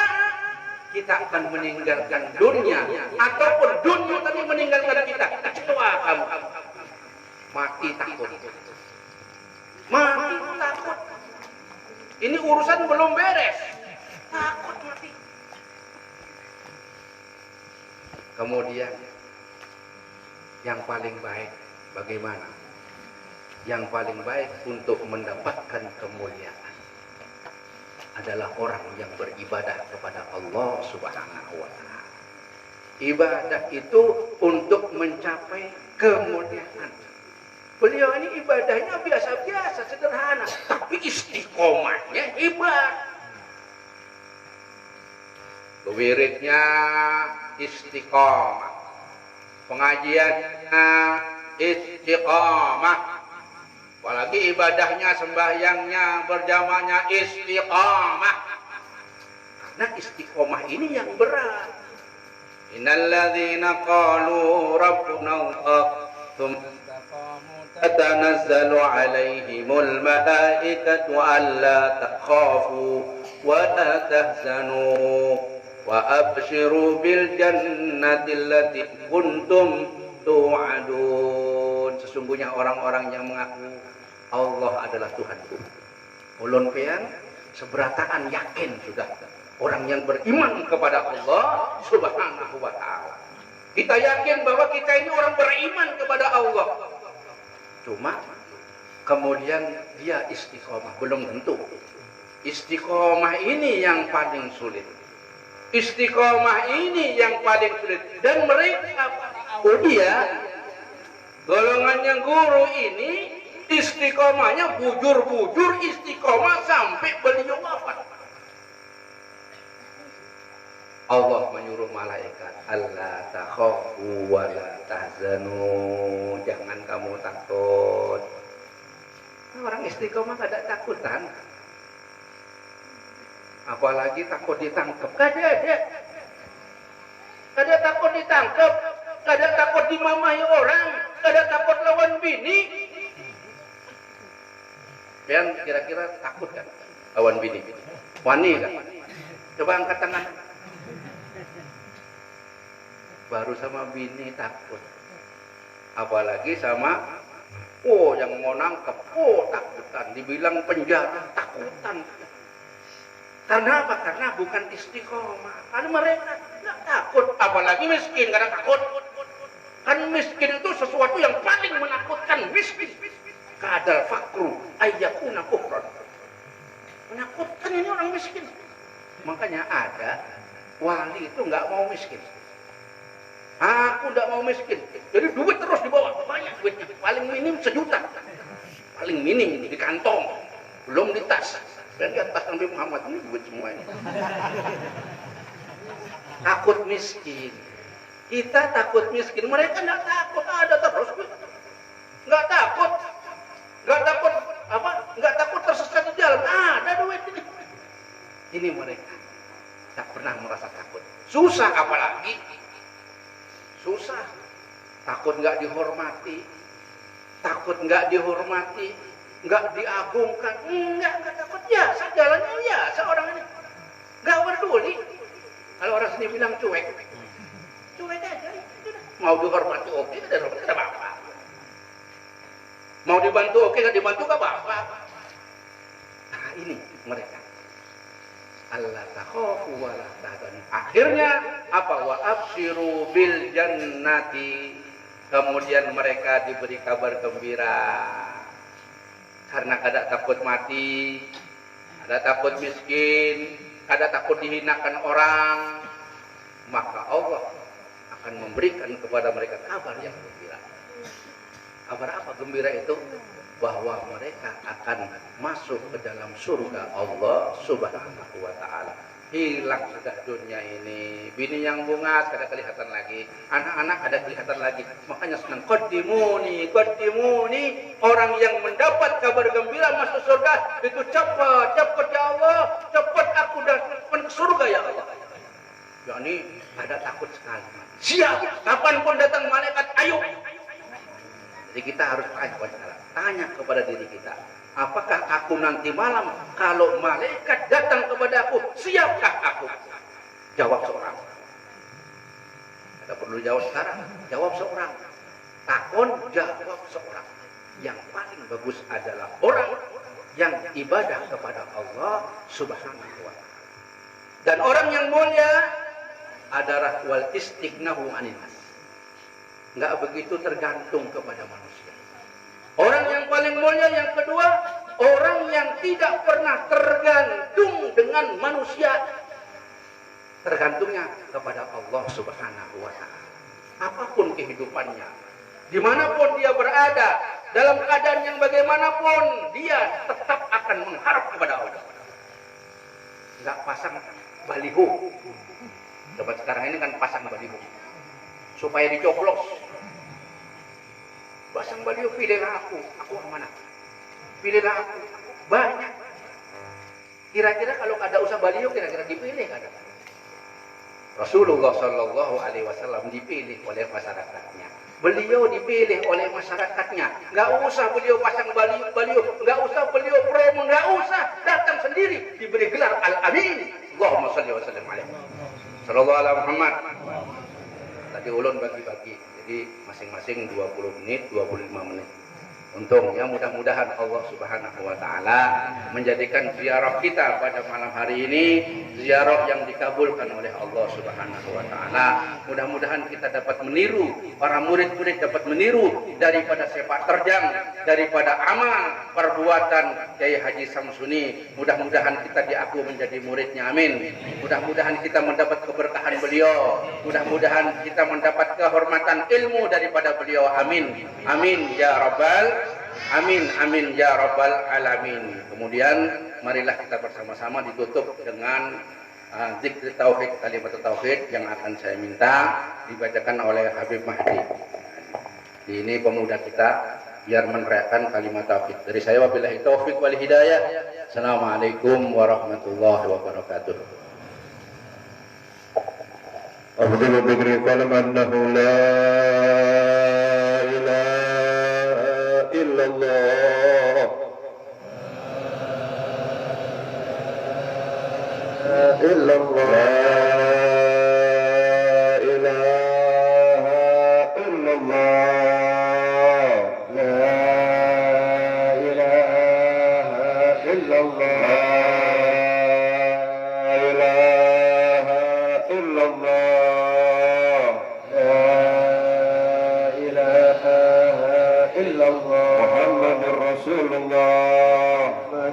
S2: kita akan meninggalkan dunia. Ataupun dunia tadi meninggalkan kita, kecewa kamu. Mati takut. Mati takut. Ini urusan belum beres. Takut mati. Kemudian yang paling baik bagaimana? Yang paling baik untuk mendapatkan kemuliaan adalah orang yang beribadah kepada Allah Subhanahu wa taala. Ibadah itu untuk mencapai kemuliaan. Beliau ini ibadahnya biasa-biasa, sederhana, tapi istiqomahnya hebat. Wiridnya istiqomah, pengajiannya istiqomah, apalagi ibadahnya, sembahyangnya, berjamaahnya istiqomah. Karena istiqomah ini yang berat. Innalladzina qalu rabbuna Allah tsumma tatanazzalu alaihimul malaikatu alla takhafu wa la tahzanu wa abshiru bil jannati allati kuntum tu'adun. Sesungguhnya orang-orang yang mengaku Allah adalah Tuhanku, ulun pian seberataan yakin sudah orang yang beriman kepada Allah Subhanahu wa taala. Kita yakin bahwa kita ini orang beriman kepada Allah. Cuma kemudian dia istiqomah belum tentu. Istiqomah ini yang paling sulit. Istiqomah ini yang paling sulit. Dan mereka, golongannya guru ini istiqomahnya bujur-bujur istiqomah sampai beliau wafat. Allah menyuruh malaikat, Allah takhafu wa la tahzanu, jangan kamu takut. Orang istiqomah gak ada takutan. Apalagi takut ditangkap. Gak ada takut ditangkap. Gak ada takut dimamahi orang. Gak ada takut lawan bini. Pian kira-kira takut kan lawan bini? Wani kan? Coba angkat tangan. Baru sama bini takut. Apalagi sama yang mau nangkep. Takutan. Dibilang penjara, takutan. Karena apa? Karena bukan istiqomah. Karena mereka nggak takut, apalagi miskin karena takut. Kan miskin itu sesuatu yang paling menakutkan. Miskin. Kadal fakru ayyakuna kufran. Menakutkan ini orang miskin. Makanya ada Wali itu nggak mau miskin. Aku nggak mau miskin. Jadi duit terus dibawa, banyak duitnya. Paling minim 1 juta. Paling minim di kantong, belum di tas. Dan di atas Nabi Muhammad ini duit semua ini. Takut miskin. Kita takut miskin, mereka nggak takut, ada terus. Nggak takut. Nggak takut apa? Nggak takut tersesat di jalan. Ada duit ini. Ini mereka tak pernah merasa takut. Susah apalagi. Susah. Takut nggak dihormati. Takut nggak dihormati. Nggak diagungkan. Nggak takut. Ya, jalannya ya, seorang ini. Nggak peduli. Kalau orang sini bilang cuek. Cuek aja. Mau dihormati oke, tidak dihormati tidak apa-apa. Mau dibantu oke, nggak dibantu nggak apa-apa. Nah ini mereka. Allah takhafu wa la tahzanu. Akhirnya apa? Wa absyiru bil jannati. Kemudian mereka diberi kabar gembira. Karena kada takut mati, kada takut miskin, kada takut dihinakan orang, maka Allah akan memberikan kepada mereka kabar yang gembira. Kabar apa gembira itu? Bahwa mereka akan masuk ke dalam surga Allah Subhanahu wa ta'ala. Hilang sudah dunia ini. Bini yang bunga kada kelihatan lagi, anak-anak kada kelihatan lagi. Makanya senang qaddimuni. Orang yang mendapat kabar gembira masuk surga itu cepat ya Allah, cepat aku dapat ke surga ya Allah. Yani ada takut sekali. Siap, kapanpun datang malaikat, ayo. Jadi kita harus tanya kepada diri kita, apakah aku nanti malam kalau malaikat datang kepada aku, siapkah aku? Jawab seorang. Tidak perlu jawab sekarang, jawab seorang. Takon, jawab seorang. Yang paling bagus adalah orang yang ibadah kepada Allah Subhanahu wa ta'ala. Dan orang yang mulia adalah wal istighnahu anin nas. Enggak begitu tergantung kepada manusia. Orang yang paling mulia yang kedua, orang yang tidak pernah tergantung dengan manusia. Tergantungnya kepada Allah Subhanahu wa ta'ala. Apapun kehidupannya, dimanapun dia berada, dalam keadaan yang bagaimanapun, dia tetap akan mengharap kepada Allah. Enggak pasang baliho. Coba sekarang ini kan pasang baliho supaya dicoblos. Pasang baliho, pilihlah aku amanah. Pilihlah aku. Banyak. Kira-kira kalau ada usah baliho, kira-kira dipilih kada? Rasulullah Shallallahu Alaihi Wasallam dipilih oleh masyarakatnya. Beliau dipilih oleh masyarakatnya. Nggak usah beliau pasang baliho, nggak usah beliau promo, nggak usah, datang sendiri diberi gelar Al-Amin. Allahumma shalli wa sallim alaihi. Sallallahu alaihi Muhammad. Tadi ulun bagi-bagi. Jadi masing-masing 20 menit, 25 menit. Untung ya, mudah-mudahan Allah Subhanahu wa ta'ala menjadikan ziarah kita pada malam hari ini ziarah yang dikabulkan oleh Allah Subhanahu wa ta'ala. Mudah-mudahan kita dapat meniru, para murid-murid dapat meniru daripada sepak terjang, daripada amal perbuatan Kiai Haji Samsuni. Mudah-mudahan kita diaku menjadi muridnya, amin. Mudah-mudahan kita mendapat keberkahan beliau, mudah-mudahan kita mendapat kehormatan ilmu daripada beliau, amin. Amin ya rabbal amin, amin ya rabbal alamin. Kemudian marilah kita bersama-sama ditutup dengan zikir tauhid, kalimat tauhid yang akan saya minta dibacakan oleh Habib Mahdi. Ini pemuda kita biar meneriakkan kalimat tauhid. Dari saya wabillahi taufik wal hidayah. Assalamualaikum warahmatullahi wabarakatuh.
S4: Afdalu dzikri qalam annahu la ilaha illallah. Illallah.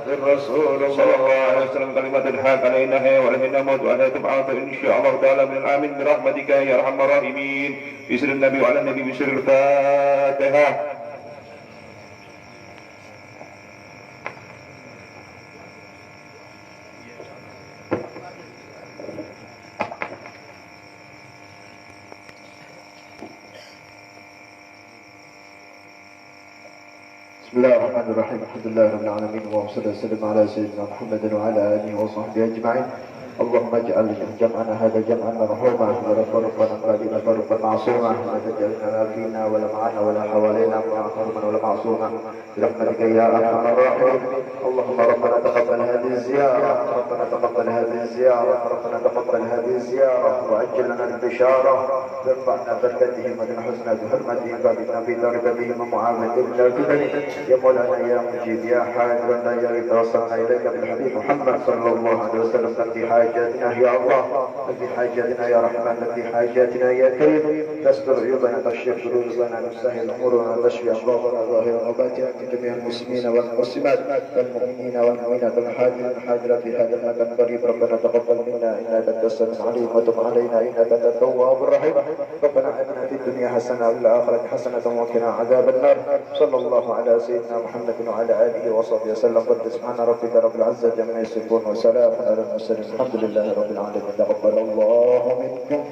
S4: الرسول صلى الله عليه وسلم كلمة الحق علينا هي ولهنا موت وعلى تبعث إن شاء الله تعالى من الآمين برحمتك يا أرحم الراحمين بسر النبي وعلى النبي بسر الفاتحة.
S5: بسم الله الرحمن الرحيم الحمد لله رب العالمين اللهم صل وسلم على سيدنا محمد وعلى اله وصحبه اجمعين. اللهم اجعل جمعنا هذا جمعا مرحوما ولا فرقنا بعدنا فرقا معصوما ولا تجعلنا فينا ولا معنا ولا حوالينا محروما ولا معصوما برحمتك يا ارحم الراحمين. اللهم ربنا تقبل هذه الزياره ربنا تقبل هذه الزياره ربنا تقبل هذه الزياره وعجل لنا البشاره وارفعنا بركتهم ومن حسنى بحرمتهم بابنا في درجتهم ومعامله الى جبلك يا مولانا يا مجيب يا حاجبنا يا توصلنا اليك بالحبيب محمد صلى الله عليه وسلم في حاجاتنا يا الله في حاجاتنا يا رحمن في حاجاتنا يا كريم تستر عيوبنا تكشف شرورنا نسهل امورنا تشفي امراضنا ظاهرا وباطنا في جميع المسلمين والمسلمات والمؤمنين والمؤمنات والحاضرين الحاضرات في هذا المكان القريب. ربنا تقبل منا انك انت السميع العليم وتب علينا انك انت التواب الرحيم. ربنا اتنا في الدنيا حسنه وفي الاخره حسنه وقنا عذاب النار. صلى الله على سيدنا محمد وعلى اله وصحبه وسلم. قد سبحان ربك رب العزه عما يصفون وسلام على المرسلين الحمد لله رب العالمين. تقبل الله منكم.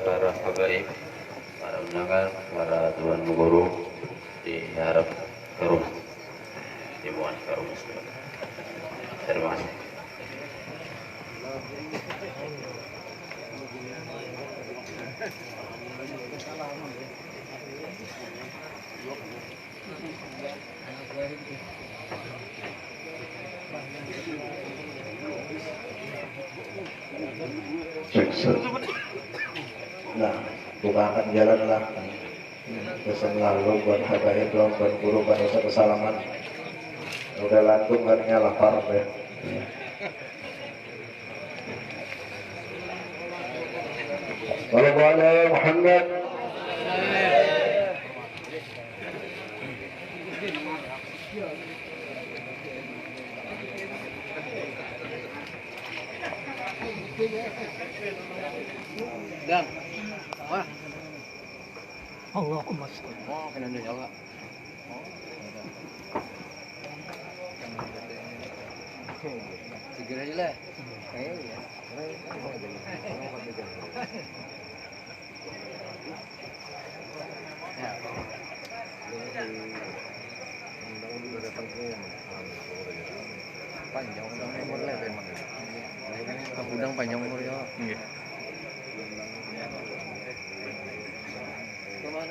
S6: Para habaib, para pendengar, para tuan guru diharap ke rumah, dimuat ke rumah. Terima kasih.
S5: Nah, bukakan jalanlah pesan lalu buat habaib, buat guru, buat dosa kesalaman. Udah lantung kan nyala parah ya. Wassalamualaikum Muhammad.
S7: Dan, wah, Allahumma sholli. Oh, kena dia jawab. Segera aja lah. Panjang umur lah memang. Udang panjang umur ya. Rumah,